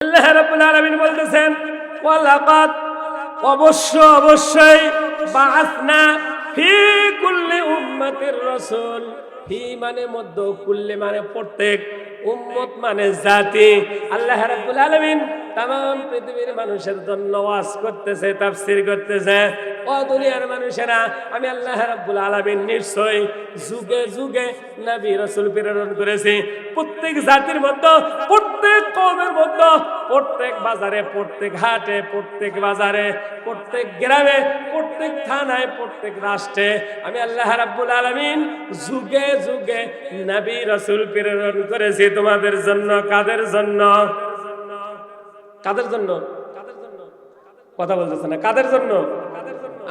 আল্লাহ রাব্বুল আলামিন বলতেছেন ওয়ালাকাদ অবশ্যই বাআসনা ফি কুল্লি উম্মাতির রাসূল। ফি মানে মধ্য, কুল্লি মানে প্রত্যেক, উম্মত মানে জাতি। আল্লাহ রাব্বুল আলামিন तमाम পৃথিবীর মানুষের জন্য ওয়াজ করতেছে, তাফসীর করতেছে। ও দুনিয়ার মানুষেরা, আমি আল্লাহ রাব্বুল আলামিন নিশ্চয়ই যুগে যুগে নবী রাসূল প্রেরণ করেছি। প্রত্যেক জাতির মধ্যে, প্রত্যেক কওমের মধ্যে, প্রত্যেক বাজারে, প্রত্যেক হাটে, প্রত্যেক বাজারে, প্রত্যেক গ্রামে, প্রত্যেক থানায়, প্রত্যেক রাষ্ট্রে আমি আল্লাহ রাব্বুল আলামিন যুগে যুগে নবী রাসূল প্রেরণ করেছি তোমাদের জন্য। কাদের জন্য? কাদের জন্য? কথা বলতেছে না। কাদের জন্য?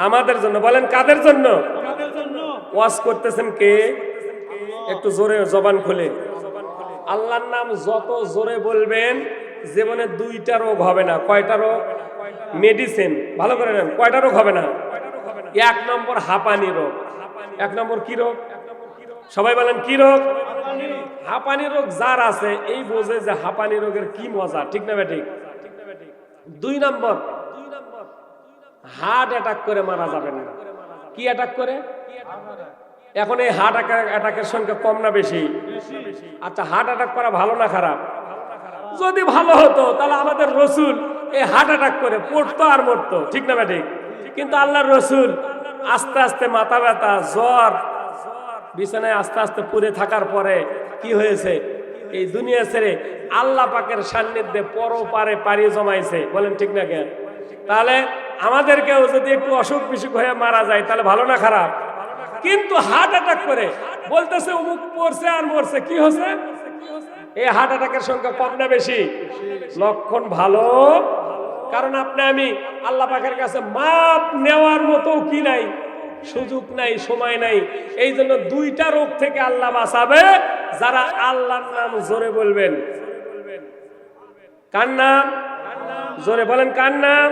আমাদের জন্য। বলেন কাদের জন্য? ওয়াজ করতেছেন কে? একটু জোরে জবান খুলে। আল্লাহর নাম যত জোরে বলবেন জীবনে দুইটা রোগ হবে না। কয়টা রোগ? মেডিসিন ভালো করে নেন। কয়টা রোগ হবে না? এক নম্বর হাঁপানি রোগ। এক নম্বর কি রোগ? সবাই বলেন কি রোগ? হাঁপানি রোগ যার আছে এই বোঝে যে হাঁপানি রোগের কি মজা, ঠিক না বেঠিক? দুই নম্বর, হার্ট অ্যাটাক করে মারা যাবেন না। কি অ্যাটাক করে? এখন এই হার্ট অ্যাটাকের সংখ্যা কম না বেশি? আচ্ছা, হার্ট অ্যাটাক করা ভালো না খারাপ? যদি ভালো হতো তাহলে আমাদের রসুল এই হার্ট অ্যাটাক করে পড়তো আর মরতো, ঠিক না বেঠিক? কিন্তু আল্লাহর রসুল আস্তে আস্তে মাথা ব্যথা, জ্বর, বিছানায় আস্তে আস্তে পড়ে থাকার পরে কি হয়েছে? এই দুনিয়া ছেড়ে আল্লাহ পাকের সান্নিধ্যে পরপারে পাড়ি জমাইছে। বলেন ঠিক না কেন? তাহলে আমাদেরকেও যদি একটু অসুখ বিসুখ হয়ে মারা যায় তাহলে ভালো না খারাপ? কিন্তু হার্ট অ্যাটাক করে বলতেছে অমুক পড়ছে আর মরছে, কি হচ্ছে? এই হার্ট অ্যাটাকের সংখ্যা কম না বেশি? লক্ষণ ভালো। কারণ আপনি আমি আল্লাহ পাকের কাছে মাপ নেওয়ার মতো কি নাই, সুযোগ নাই, সময় নাই। এই জন্য দুইটা রোগ থেকে আল্লাহ বাঁচাবে যারা আল্লাহর নাম জোরে বলবেন। কার নাম? জোরে বলেন কার নাম?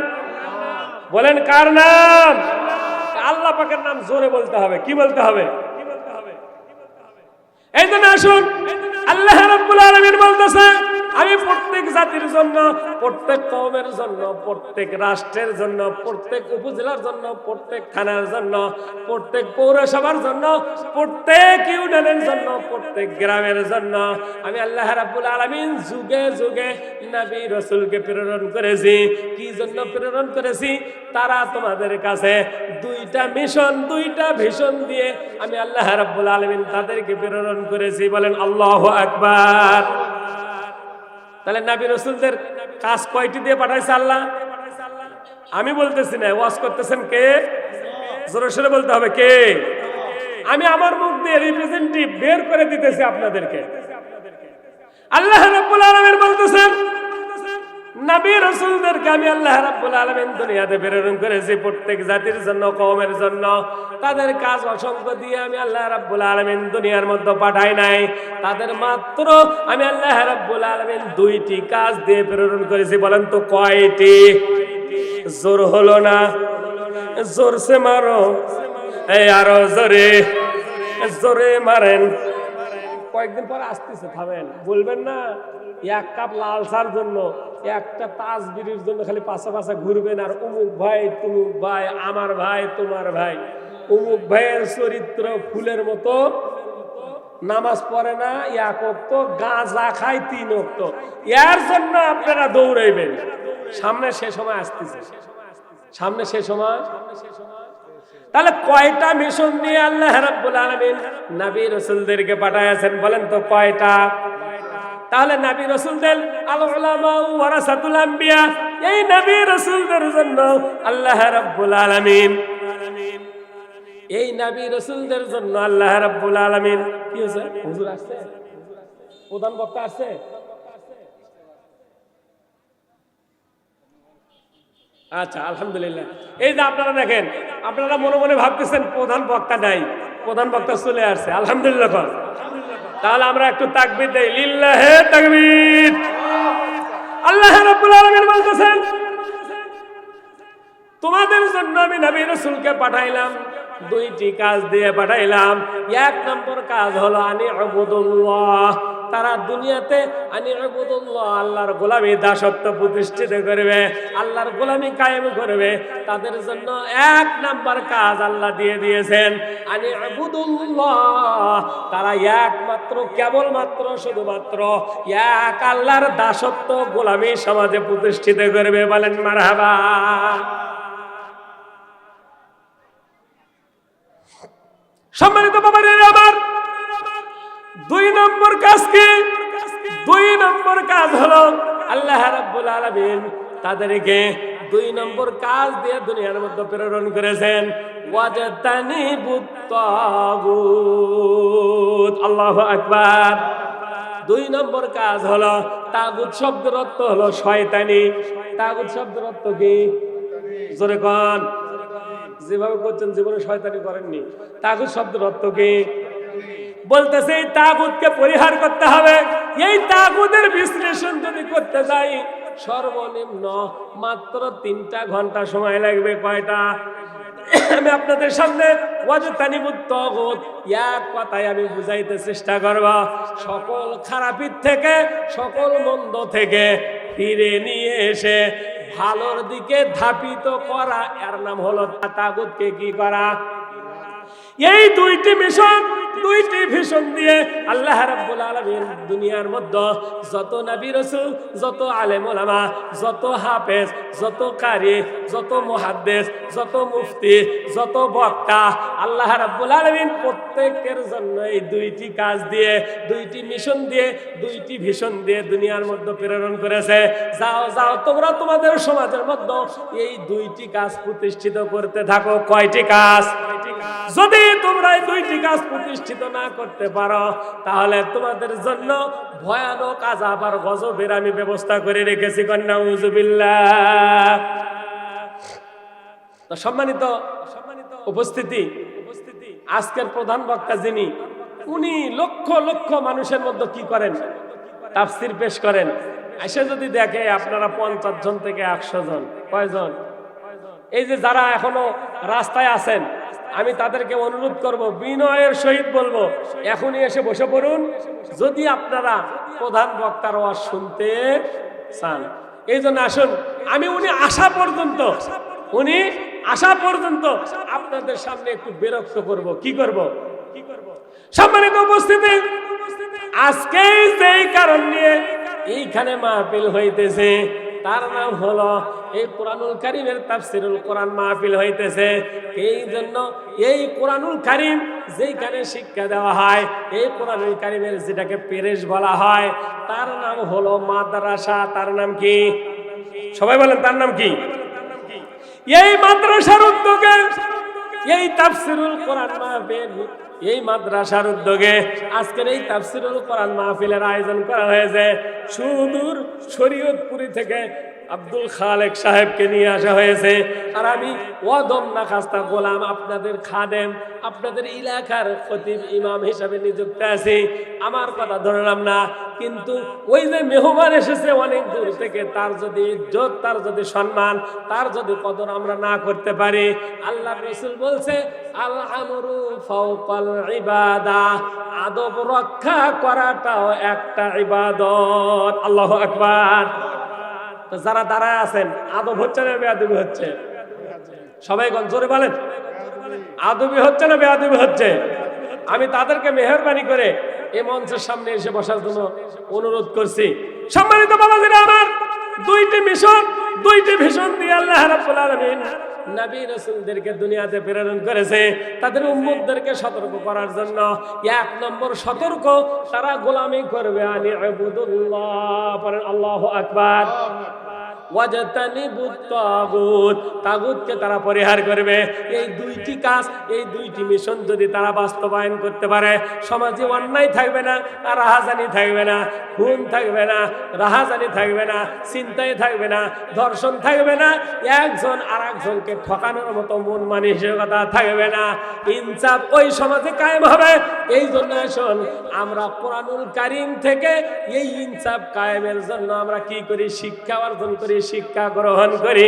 বলেন কার নাম? আল্লাহ পাকের নাম জোরে বলতে হবে। কি বলতে হবে? এই জন্য আসুন, আল্লাহ রাব্বুল আলামিন বলতেছে আমি প্রত্যেক জাতির জন্য, প্রত্যেক কওমের জন্য, প্রত্যেক রাষ্ট্রের জন্য, প্রত্যেক উপজেলার জন্য, প্রত্যেক থানার জন্য, প্রত্যেক পৌরসভার জন্য, প্রত্যেক ইউনিয়নের জন্য, প্রত্যেক গ্রামের জন্য আমি আল্লাহ রাব্বুল আলামিন যুগে যুগে নবী রাসূলকে প্রেরণ করেছি। কি জন্য প্রেরণ করেছি? তারা তোমাদের কাছে দুইটা মিশন, দুইটা ভিশন দিয়ে আমি আল্লাহ রাব্বুল আলামিন তাদেরকে প্রেরণ করেছি। বলেন আল্লাহু আকবার। তাহলে নবী রাসূলদের কাজ কয়টি দিয়ে পাঠাইছে আল্লাহ? আমি বলতেছি না, ওয়াজ করতেছেন কে? জোরে সোরে বলতে হবে কে? আমি আমার মুখ দিয়ে রিপ্রেজেন্টেটিভ বের করে দিতেছি আপনাদেরকে। আল্লাহ রাব্বুল আলামিন বলতেছেন নবী রাসূলদেরকে আমি আল্লাহ রাব্বুল আলামিন দুনিয়াতে প্রেরণ করেছি প্রত্যেক জাতির জন্য, কওমের জন্য। তাদের কাজ অসংখ্য দিয়ে আমি আল্লাহ রাব্বুল আলামিন দুনিয়ার মধ্যে পাঠাই নাই। তাদের মাত্র আমি আল্লাহ রাব্বুল আলামিন দুইটি কাজ দিয়ে প্রেরণ করেছি। বলেন তো কয়টি? জোর হলো না? জোরসে মারো, এই আরো জোরে, জোরে মারেন। কয়েকদিন পরে আসতেছে, থামেন, বলবেন না এক কাপ লাল চার জন্য, একটা তাসবিরের জন্য খালি পাশা পাশা ঘুরবেন আর অমুক ভাই তুমুক ভাই, আমার ভাই তোমার ভাই। অমুক ভাইয়ের চরিত্র ফুলের মতো, নামাজ পড়ে না, এক ওয়াক্ত গাঁজা খায় 3 ওয়াক্ত। এর জন্য আপনারা দৌড়াইবেন। সামনে সে সময় আসতেছে, সামনে সে সময়। তাহলে কয়টা মিশন নিয়ে আল্লাহ রাব্বুল আলামিন নবী রাসূলদেরকে পাঠাইছেন? বলেন তো কয়টা? তাহলে নবী রাসূলদের আল উলামা ওয়ারাসাতুল আম্বিয়া, এই নবী রাসূলদের জন্য আল্লাহ রাব্বুল আলামিন, এই নবী রাসূলদের জন্য আল্লাহ রাব্বুল আলামিন কি হইছে? হুজুর আসছে, প্রধান বক্তা আসছে। আচ্ছা, আলহামদুলিল্লাহ। এই যে আপনারা দেখেন, আপনারা মনে মনে ভাবতেছেন প্রধান বক্তা নাই, প্রধান বক্তা চলে আসছে। আলহামদুলিল্লাহ। তাহলে আমরা একটু তাকবীর দেই, লিল্লাহে তাকবীর। আল্লাহ রাব্বুল আলামিন বলতেছেন তোমাদের জন্য আমি নবী রাসূলকে পাঠাইলাম, দুইটি কাজ দিয়ে পাঠাইলাম। এক নম্বর কাজ হলো আনি উবুদুল্লাহ, তারা দুনিয়াতে আনি ইবাদুল্লাহ আল্লাহর গোলামি দাসত্ব প্রতিষ্ঠিত করবে, আল্লাহর গোলামি কায়েম করবে। তাদের জন্য এক নাম্বার কাজ আল্লাহ দিয়ে দিয়েছেন আনি ইবাদুল্লাহ, তারা একমাত্র কেবলমাত্র শুধুমাত্র এক আল্লাহর দাসত্ব গোলামি সমাজে প্রতিষ্ঠিত করবে। বলেন মারহাবা। সম্মানিত বাবারা আমার, দুই নম্বর কাজ কি? দুই নম্বর কাজ হলো আল্লাহ রাব্বুল আলামিন তাদেরকে দুই নম্বর কাজ দিয়ে দুনিয়ার মধ্যে প্রেরণ করেছেন, ওয়াজতানিবুত তাগুত। আল্লাহু আকবার। দুই নম্বর কাজ হলো, তাগুত শব্দের অর্থ হলো শয়তানি। তাগুত শব্দের অর্থ কি? জোরে কোন। যেভাবে করছেন জীবনে শয়তানি করেননি। তাগুত শব্দের অর্থ কি? বলতেছে এই তাগুতকে পরিহার করতে হবে। এই তাগুতের বিশ্লেষণ যদি করতে যাই সর্বনিম্ন মাত্র 3টা ঘন্টা সময় লাগবে। কয়টা? আমি আপনাদের সামনে ওয়াজতানিবুত তাগুত এক কথায় আমি বুঝাইতে চেষ্টা করব। সকল খারাপির থেকে, সকল মন্দ থেকে ফিরে নিয়ে এসে ভালোর দিকে ধাপিত করা, এর নাম হলো তাগুতকে কি করা। এই দুইটি মিশন, দুইটি ভিশন দিয়ে আল্লাহ রাব্বুল আলামিন দুনিয়ার মধ্যে যত নবী রাসূল, যত আলেম ওলামা, যত হাফেজ, যত কারি, যত মুহাদ্দিস, যত মুফতি, যত বক্তা, আল্লাহ রাব্বুল আলামিন প্রত্যেকের জন্য এই দুইটি কাজ দিয়ে, দুইটি মিশন দিয়ে, দুইটি ভিশন দিয়ে দুনিয়ার মধ্যে প্রেরণ করেছে। যাও যাও তোমরা তোমাদের সমাজের মধ্যে এই দুইটি কাজ প্রতিষ্ঠিত করতে থাকো। কয়টি কাজ? যদি তোমরা এই দুইটি কাজ প্রতিষ্ঠিত না করতে পারো তাহলে তোমাদের জন্য ভয়ানক আযাব আর গজবের আমি ব্যবস্থা করে রেখেছি। নাউযুবিল্লাহ। তো সম্মানিত উপস্থিতি, আজকের প্রধান বক্তা যিনি, উনি লক্ষ লক্ষ মানুষের মধ্যে কি করেন? তাফসীর পেশ করেন। এসে যদি দেখে আপনারা 50 জন থেকে 100 জন, কয়জন? এই যে যারা এখনো রাস্তায় আছেন, আমি তাদেরকে অনুরোধ করব, বিনয়ের সহিত বলবো, এখনই এসে বসে পড়ুন যদি আপনারা প্রধান বক্তার ওয়াজ শুনতে চান। এই জন্য আসুন, আমি উনি আসা পর্যন্ত আপনাদের সামনে একটু বিরক্ত করব। কি করব? সম্মানিত উপস্থিতি, আজকে যেই কারণ নিয়ে এইখানে মাহফিল হইতেছে তার নাম হলো এই কোরআনুল কারীমের তাফসীরুল কোরআন মাহফিল হইতেছে। এই জন্য এই কোরআনুল কারীম যেখানে শিক্ষা দেওয়া হয়, এই কোরআনুল কারীমের যেটাকে পেরেশ বলা হয়, তার নাম হলো মাদ্রাসা। তার নাম কি? সবাই বলেন, তার নাম কি? এই মাদ্রাসার উদ্যোগে এই তাফসীরুল কোরআন মাহফিল, এই মাদ্রাসার উদ্যোগে আজকের এই তাফসীরুল কোরআন মাহফিলের আয়োজন করা হয়েছে। সুদূর শরীয়তপুরি থেকে আব্দুল খালেক সাহেবকে নিয়ে আসা হয়েছে। আর আমি ওয়াদম না খাস্তা গোলাম, আপনাদের খাদেম, আপনাদের এলাকার খতিব ইমাম হিসাবে নিযুক্ত আছি। আমার কথা ধরলাম না, কিন্তু ওই যে মেহমান এসেছে অনেক দূর থেকে, তার যদি ইজ্জত, তার যদি সম্মান, তার যদি কদর আমরা না করতে পারি, আল্লাহ রাসূল বলছে আল আমরু ফাওকাল ইবাদা, আদব রক্ষা করাটাও একটা ইবাদত। আল্লাহু আকবার। তো যারা দাঁড়ায় আছেন, আদব হচ্ছে না বেয়াদবি হচ্ছে? সবাই কোন জোরে বলেন, আদবি হচ্ছে না বেয়াদবি হচ্ছে? আমি তাদেরকে মেহেরবানি করে এই মঞ্চের সামনে এসে বসার জন্য অনুরোধ করছি। সম্মানিত বাবাজিরা আমার, দুইটি ভিশন দিয়ে আল্লাহ রাব্বুল আলামিন নবী রাসূলদেরকে দুনিয়াতে প্রেরণ করেছে তাদের উম্মতদেরকে সতর্ক করার জন্য। এক নম্বর সতর্ক, তারা গোলামি করবে আনি ইবাদুল্লাহ। পড়েন আল্লাহু আকবার। ওয়াজতানিবুত তাগুত, তাগুতকে তারা পরিহার করবে। এই দুইটি কাজ, এই দুইটি মিশন যদি তারা বাস্তবায়ন করতে পারে, সমাজে অন্যায় থাকবে না, আর রাহাজানি থাকবে না, খুন থাকবে না, রাহাজানি থাকবে না, চিন্তায় থাকবে না, ধর্ষণ থাকবে না, একজন আর একজনকে ঠকানোর মতো মন মানসিকতা থাকবে না, ইনসাফ ওই সমাজে কায়েম হবে। এই জন্য আসুন আমরা কোরআনুল কারীম থেকে এই ইনসাফ কায়েমের জন্য আমরা কি করি? শিক্ষা অর্জন করি। বেশি শিক্ষা গ্রহণ করি।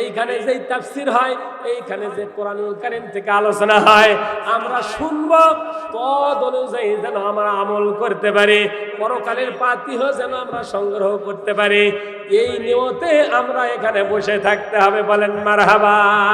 এইখানে যেই তাফসীর হয়, এইখানে যে কোরআনুল কারীম থেকে আলোচনা হয়, আমরা শুনবো, তদ অনুযায়ী যেন আমরা আমল করতে পারি, পরকালের পাতিহ যেন আমরা সংগ্রহ করতে পারি। এই নিয়তে আমরা এখানে বসে থাকতে হবে। বলেন মারহাবা।